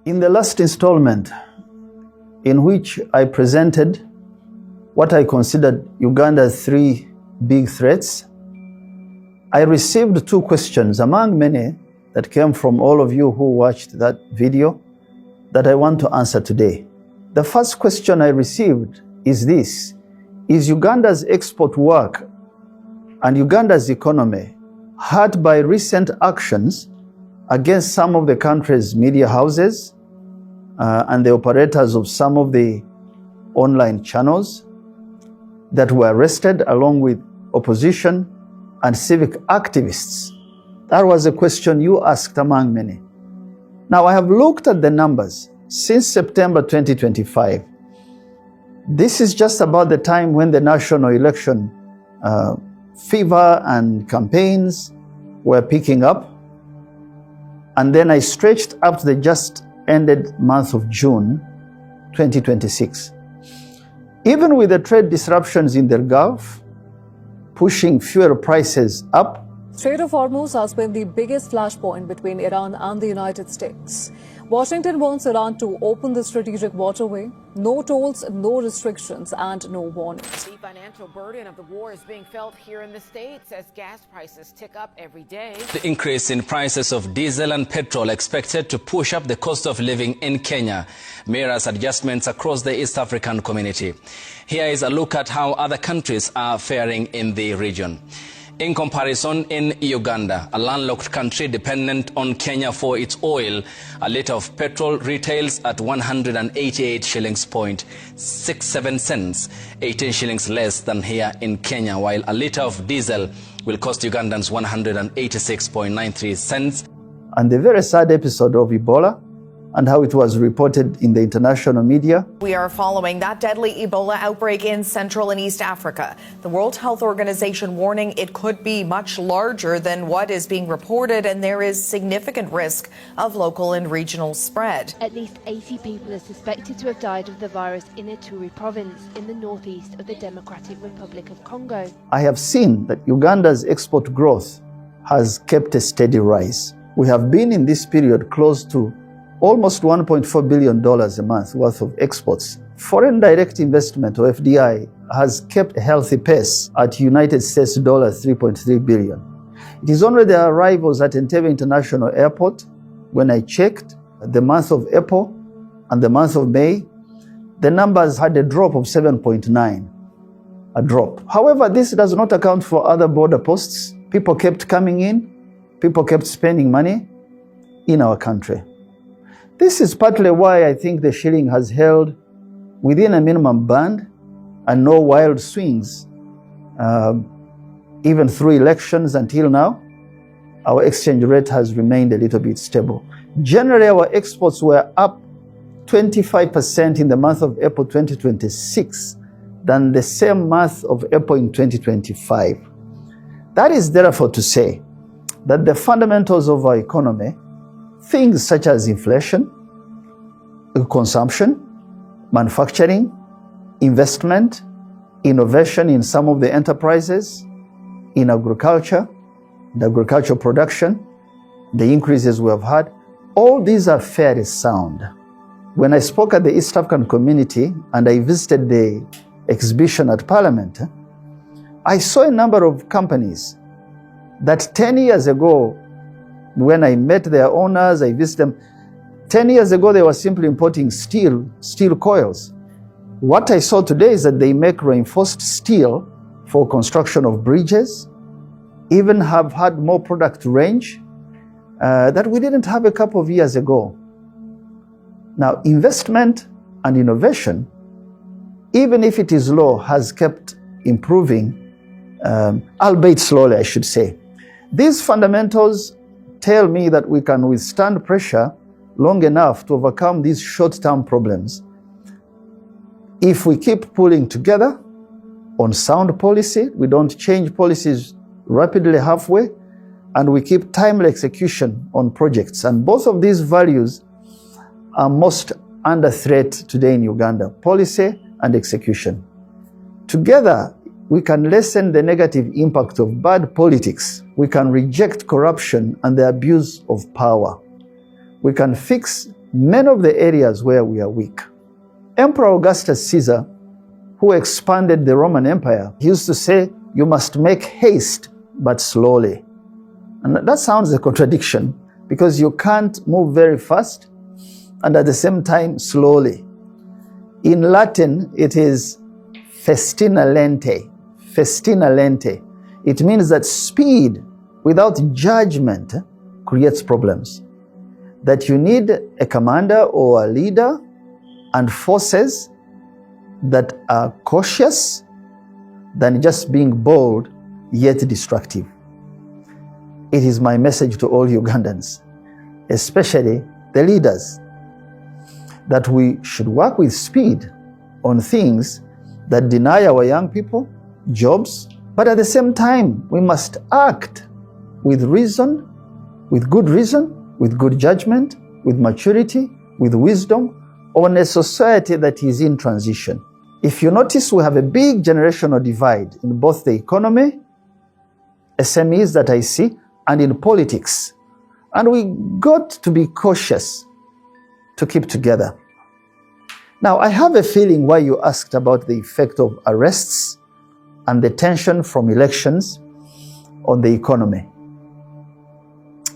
In the last installment, in which I presented what I considered Uganda's three big threats, I received two questions among many that came from all of you who watched that video that I want to answer today. The first question I received is this: is Uganda's export work and Uganda's economy hurt by recent actions against some of the country's media houses and the operators of some of the online channels that were arrested, along with opposition and civic activists? That was a question you asked among many. Now, I have looked at the numbers since September 2025. This is just about the time when the national election fever and campaigns were picking up. And then I stretched up to the just ended month of June 2026. Even with the trade disruptions in the Gulf, pushing fuel prices up, Strait of Hormuz has been the biggest flashpoint between Iran and the United States. Washington wants Iran to open the strategic waterway. No tolls, no restrictions, and no warnings. The financial burden of the war is being felt here in the States as gas prices tick up every day. The increase in prices of diesel and petrol expected to push up the cost of living in Kenya, mirrors adjustments across the East African community. Here is a look at how other countries are faring in the region. In comparison, in Uganda, a landlocked country dependent on Kenya for its oil, a litre of petrol retails at 188 shillings point 67 cents, 18 shillings less than here in Kenya, while a litre of diesel will cost Ugandans 186.93 cents. And the very sad episode of Ebola and how it was reported in the international media. We are following that deadly Ebola outbreak in Central and East Africa. The World Health Organization warning it could be much larger than what is being reported, and there is significant risk of local and regional spread. At least 80 people are suspected to have died of the virus in Ituri province in the northeast of the Democratic Republic of Congo. I have seen that Uganda's export growth has kept a steady rise. We have been in this period close to almost $1.4 billion a month worth of exports. Foreign direct investment, or FDI, has kept a healthy pace at United States $3.3 billion. It is only the arrivals at Entebbe International Airport, when I checked the month of April and the month of May, the numbers had a drop of 7.9, a drop. However, this does not account for other border posts. People kept coming in, people kept spending money in our country. This is partly why I think the shilling has held within a minimum band and no wild swings. Even through elections until now, our exchange rate has remained a little bit stable. Generally, our exports were up 25% in the month of April 2026 than the same month of April in 2025. That is therefore to say that the fundamentals of our economy, things such as inflation, consumption, manufacturing, investment, innovation in some of the enterprises, in agriculture, the agricultural production, the increases we have had, all these are fairly sound. When I spoke at the East African community and I visited the exhibition at Parliament, I saw a number of companies that 10 years ago, when I met their owners, I visited them, 10 years ago they were simply importing steel coils. What I saw today is that they make reinforced steel for construction of bridges, even have had more product range that we didn't have a couple of years ago. Now, investment and innovation, even if it is low, has kept improving, albeit slowly, I should say. These fundamentals tell me that we can withstand pressure long enough to overcome these short-term problems if we keep pulling together on sound policy, we don't change policies rapidly halfway, and we keep timely execution on projects. And both of these values are most under threat today in Uganda: policy and execution. Together, we can lessen the negative impact of bad politics. We can reject corruption and the abuse of power. We can fix many of the areas where we are weak. Emperor Augustus Caesar, who expanded the Roman Empire, he used to say, you must make haste, but slowly. And that sounds a contradiction, because you can't move very fast and at the same time slowly. In Latin, it is festina lente. Festina lente. It means that speed without judgment creates problems. That you need a commander or a leader and forces that are cautious than just being bold yet destructive. It is my message to all Ugandans, especially the leaders, that we should work with speed on things that deny our young people jobs, but at the same time, we must act with reason, with good judgment, with maturity, with wisdom, on a society that is in transition. If you notice, we have a big generational divide in both the economy, SMEs that I see, and in politics. And we got to be cautious to keep together. Now, I have a feeling why you asked about the effect of arrests and the tension from elections on the economy.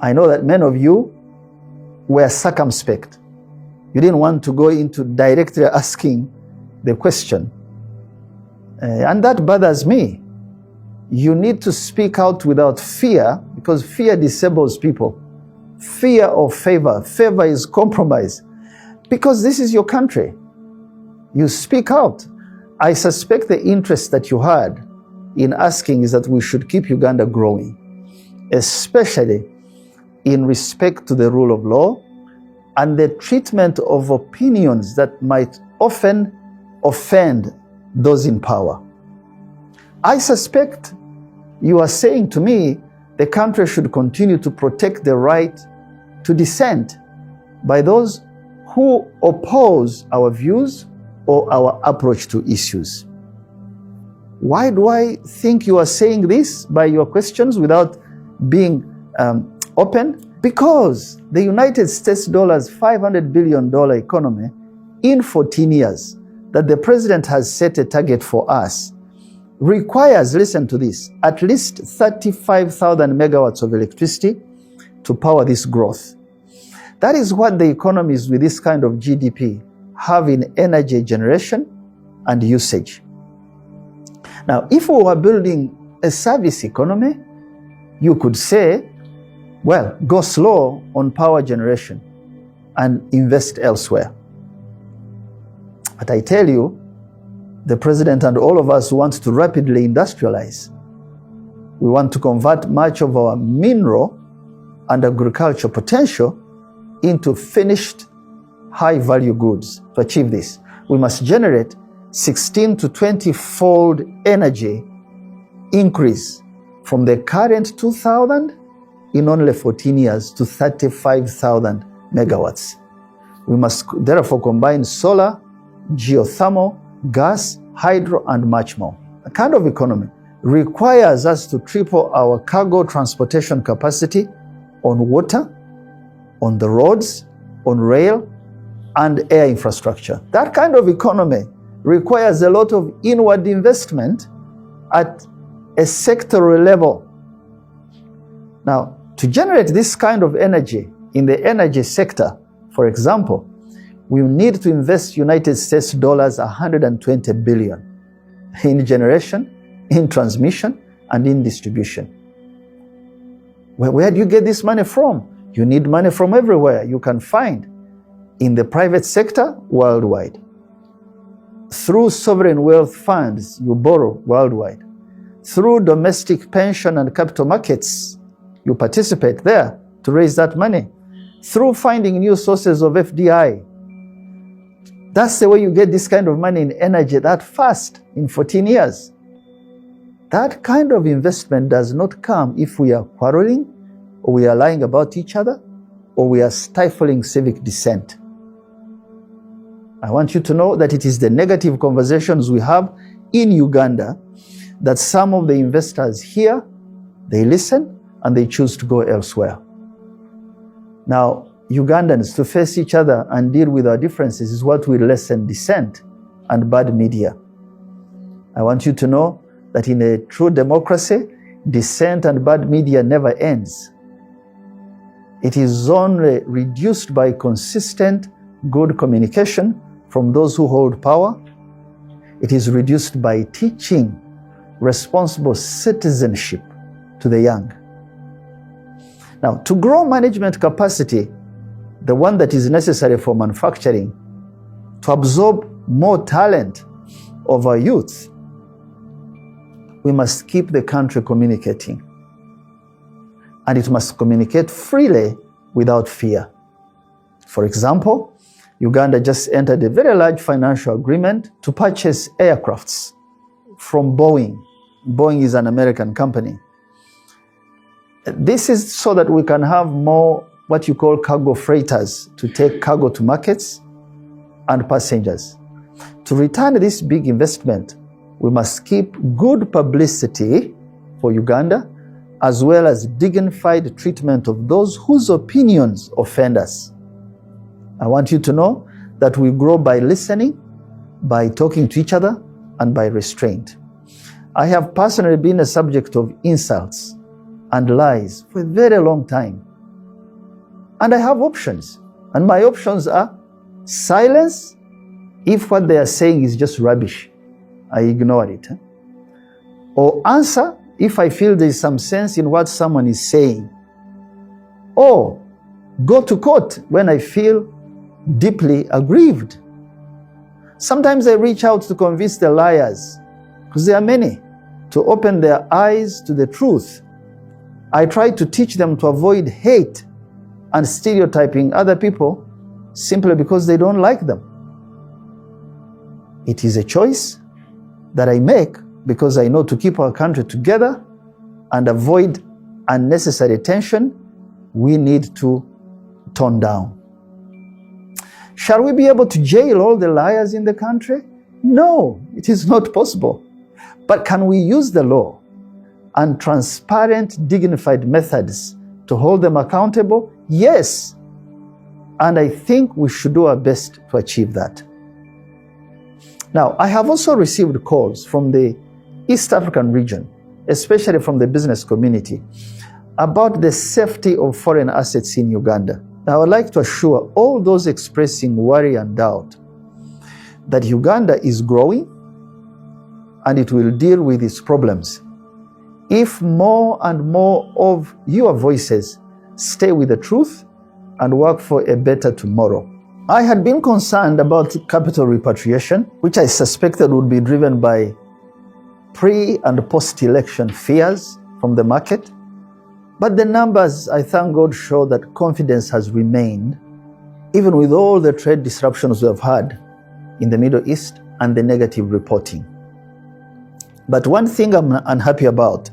I know that many of you were circumspect. You didn't want to go into directly asking the question. And that bothers me. You need to speak out without fear, because fear disables people. Fear of favor. Favor is compromise. Because this is your country. You speak out. I suspect the interest that you had in asking is that we should keep Uganda growing, especially in respect to the rule of law and the treatment of opinions that might often offend those in power. I suspect you are saying to me the country should continue to protect the right to dissent by those who oppose our views or our approach to issues. Why do I think you are saying this by your questions without being open? Because the United States dollar's $500 billion economy in 14 years that the president has set a target for us requires, listen to this, at least 35,000 megawatts of electricity to power this growth. That is what the economies with this kind of GDP have in energy generation and usage. Now, if we were building a service economy, you could say, well, go slow on power generation and invest elsewhere. But I tell you, the president and all of us want to rapidly industrialize. We want to convert much of our mineral and agricultural potential into finished high-value goods. To achieve this, we must generate 16 to 20-fold energy increase from the current 2,000 in only 14 years to 35,000 megawatts. We must therefore combine solar, geothermal, gas, hydro, and much more. A kind of economy requires us to triple our cargo transportation capacity on water, on the roads, on rail, and air infrastructure. That kind of economy requires a lot of inward investment at a sectoral level. Now, to generate this kind of energy in the energy sector, for example, we need to invest United States dollars 120 billion in generation, in transmission, and in distribution. Where do you get this money from? You need money from everywhere you can find. In the private sector, worldwide. Through sovereign wealth funds, you borrow worldwide. Through domestic pension and capital markets, you participate there to raise that money. Through finding new sources of FDI. That's the way you get this kind of money in energy that fast, in 14 years. That kind of investment does not come if we are quarreling, or we are lying about each other, or we are stifling civic dissent. I want you to know that it is the negative conversations we have in Uganda that some of the investors hear, they listen, and they choose to go elsewhere. Now, Ugandans to face each other and deal with our differences is what will lessen dissent and bad media. I want you to know that in a true democracy, dissent and bad media never ends. It is only reduced by consistent, good communication from those who hold power. It is reduced by teaching responsible citizenship to the young. Now, to grow management capacity, the one that is necessary for manufacturing, to absorb more talent of our youth, we must keep the country communicating. And it must communicate freely without fear. For example, Uganda just entered a very large financial agreement to purchase aircrafts from Boeing. Boeing is an American company. This is so that we can have more what you call cargo freighters to take cargo to markets and passengers. To return this big investment, we must keep good publicity for Uganda, as well as dignified treatment of those whose opinions offend us. I want you to know that we grow by listening, by talking to each other, and by restraint. I have personally been a subject of insults and lies for a very long time. And I have options. And my options are silence if what they are saying is just rubbish. I ignore it. Or answer if I feel there is some sense in what someone is saying. Or go to court when I feel deeply aggrieved. Sometimes I reach out to convince the liars, because there are many, to open their eyes to the truth. I try to teach them to avoid hate and stereotyping other people simply because they don't like them. It is a choice that I make because I know to keep our country together and avoid unnecessary tension, we need to tone down. Shall we be able to jail all the liars in the country? No, it is not possible. But can we use the law and transparent, dignified methods to hold them accountable? Yes. And I think we should do our best to achieve that. Now, I have also received calls from the East African region, especially from the business community, about the safety of foreign assets in Uganda. Now, I would like to assure all those expressing worry and doubt that Uganda is growing and it will deal with its problems if more and more of your voices stay with the truth and work for a better tomorrow. I had been concerned about capital repatriation, which I suspected would be driven by pre- and post-election fears from the market. But the numbers, I thank God, show that confidence has remained, even with all the trade disruptions we have had in the Middle East and the negative reporting. But one thing I'm unhappy about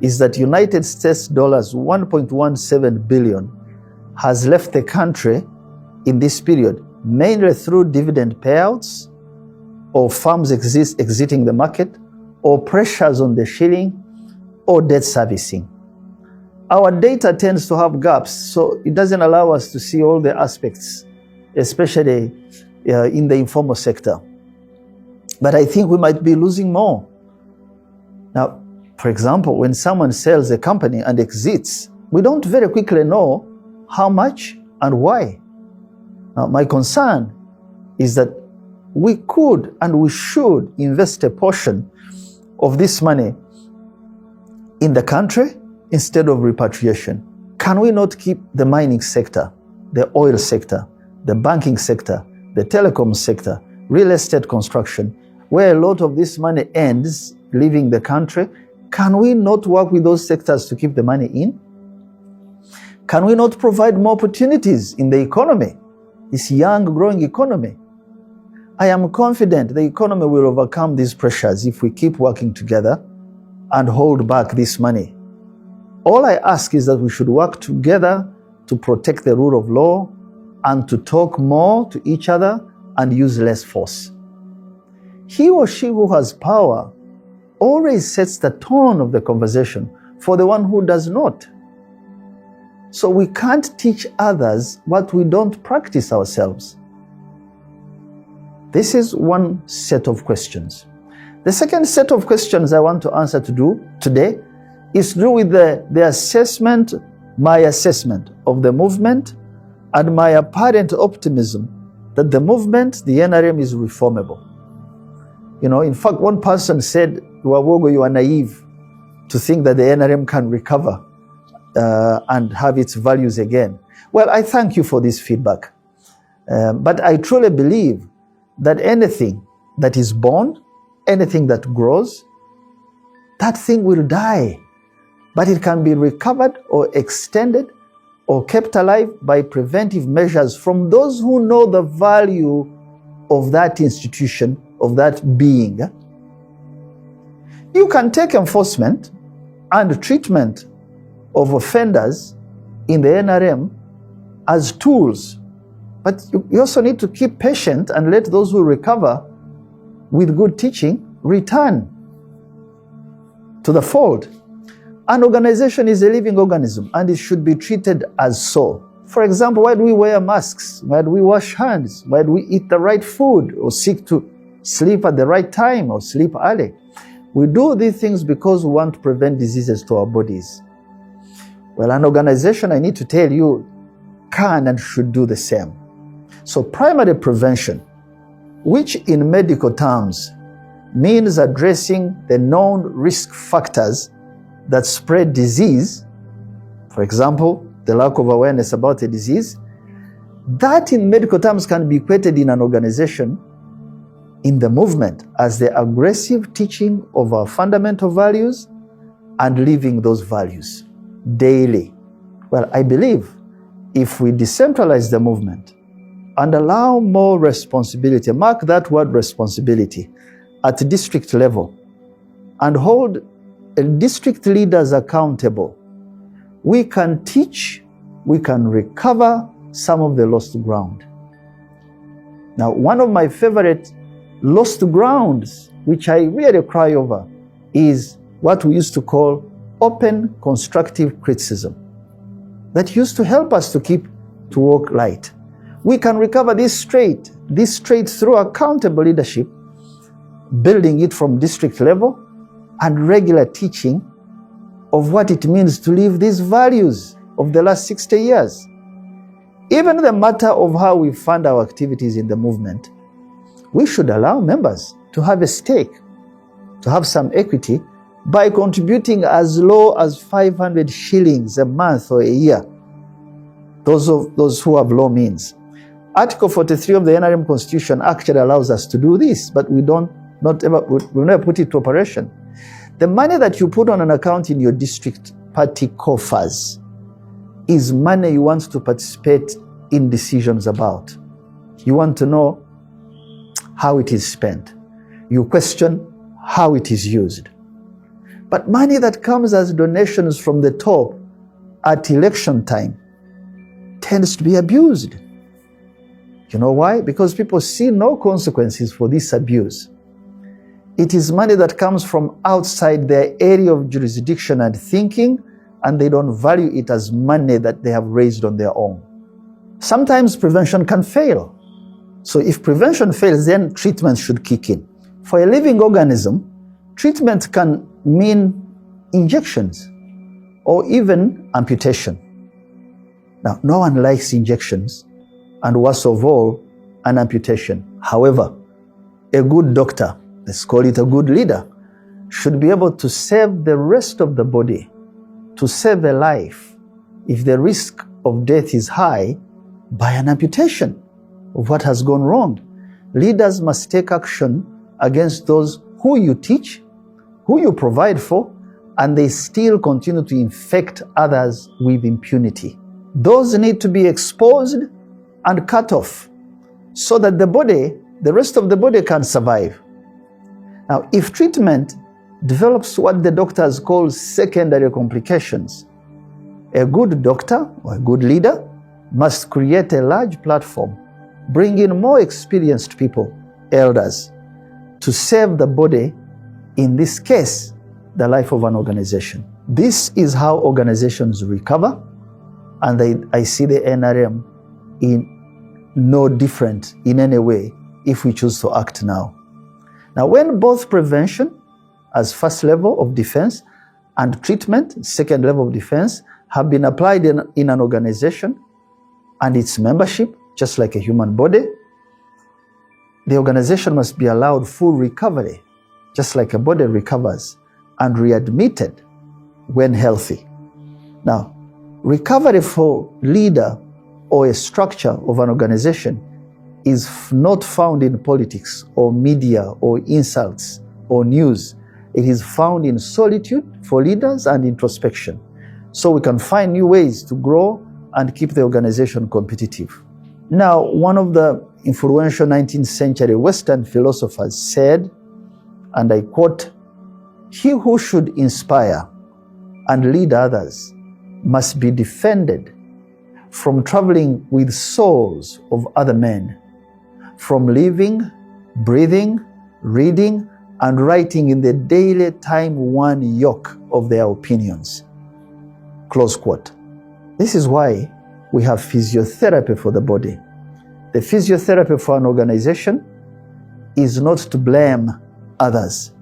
is that United States dollars 1.17 billion has left the country in this period, mainly through dividend payouts or firms exiting the market or pressures on the shilling or debt servicing. Our data tends to have gaps, so it doesn't allow us to see all the aspects, especially in the informal sector. But I think we might be losing more. Now, for example, when someone sells a company and exits, we don't very quickly know how much and why. Now, my concern is that we could and we should invest a portion of this money in the country instead of repatriation. Can we not keep the mining sector, the oil sector, the banking sector, the telecom sector, real estate construction, where a lot of this money ends leaving the country? Can we not work with those sectors to keep the money in? Can we not provide more opportunities in the economy, this young, growing economy? I am confident the economy will overcome these pressures if we keep working together and hold back this money. All I ask is that we should work together to protect the rule of law and to talk more to each other and use less force. He or she who has power always sets the tone of the conversation for the one who does not. So we can't teach others what we don't practice ourselves. This is one set of questions. The second set of questions I want to answer today is to do with the assessment, my assessment of the movement and my apparent optimism that the movement, the NRM, is reformable. You know, in fact, one person said, Rwabwogo, you are naive to think that the NRM can recover and have its values again. Well, I thank you for this feedback. But I truly believe that anything that is born, anything that grows, that thing will die. But it can be recovered or extended or kept alive by preventive measures from those who know the value of that institution, of that being. You can take enforcement and treatment of offenders in the NRM as tools, but you also need to keep patient and let those who recover with good teaching return to the fold. An organization is a living organism and it should be treated as so. For example, why do we wear masks? Why do we wash hands? Why do we eat the right food or seek to sleep at the right time or sleep early? We do these things because we want to prevent diseases to our bodies. Well, an organization, I need to tell you, can and should do the same. So primary prevention, which in medical terms means addressing the known risk factors that spread disease, for example, the lack of awareness about a disease, that in medical terms can be equated in an organization, in the movement, as the aggressive teaching of our fundamental values and living those values daily. Well, I believe if we decentralize the movement and allow more responsibility, mark that word responsibility, at district level, and hold district leaders accountable, we can teach, we can recover some of the lost ground. Now, one of my favorite lost grounds, which I really cry over, is what we used to call open constructive criticism. That used to help us to walk light. We can recover this straight through accountable leadership, building it from district level, and regular teaching of what it means to live these values of the last 60 years. Even the matter of how we fund our activities in the movement, we should allow members to have a stake, to have some equity by contributing as low as 500 shillings a month or a year, those who have low means. Article 43 of the NRM Constitution actually allows us to do this, but we'll never put it to operation. The money that you put on an account in your district party coffers is money you want to participate in decisions about. You want to know how it is spent. You question how it is used. But money that comes as donations from the top at election time tends to be abused. You know why? Because people see no consequences for this abuse. It is money that comes from outside their area of jurisdiction and thinking, and they don't value it as money that they have raised on their own. Sometimes prevention can fail. So if prevention fails, then treatment should kick in. For a living organism, treatment can mean injections or even amputation. Now, no one likes injections, and worst of all, an amputation. However, a good doctor, let's call it a good leader, should be able to save the rest of the body, to save a life, if the risk of death is high, by an amputation of what has gone wrong. Leaders must take action against those who you teach, who you provide for, and they still continue to infect others with impunity. Those need to be exposed and cut off so that the rest of the body can survive. Now, if treatment develops what the doctors call secondary complications, a good doctor or a good leader must create a large platform, bring in more experienced people, elders, to save the body, in this case, the life of an organization. This is how organizations recover And I see the NRM in no different in any way if we choose to act now. Now, when both prevention as first level of defense and treatment, second level of defense, have been applied in an organization and its membership, just like a human body, the organization must be allowed full recovery, just like a body recovers, and readmitted when healthy. Now, recovery for leader or a structure of an organization is not found in politics or media or insults or news. It is found in solitude for leaders and introspection. So we can find new ways to grow and keep the organization competitive. Now, one of the influential 19th century Western philosophers said, and I quote, "He who should inspire and lead others must be defended from traveling with souls of other men, from living, breathing, reading, and writing in the daily time-worn yoke of their opinions." Close quote. This is why we have physiotherapy for the body. The physiotherapy for an organization is not to blame others,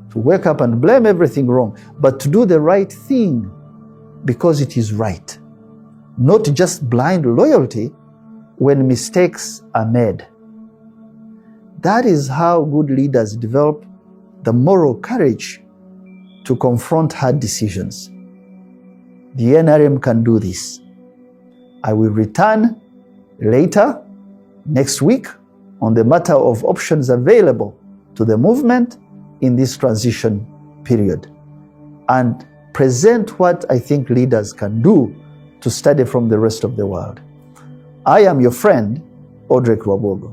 to wake up and blame everything wrong, but to do the right thing because it is right. Not just blind loyalty when mistakes are made. That is how good leaders develop the moral courage to confront hard decisions. The NRM can do this. I will return later next week on the matter of options available to the movement in this transition period and present what I think leaders can do to study from the rest of the world. I am your friend, Odrek Rwabwogo.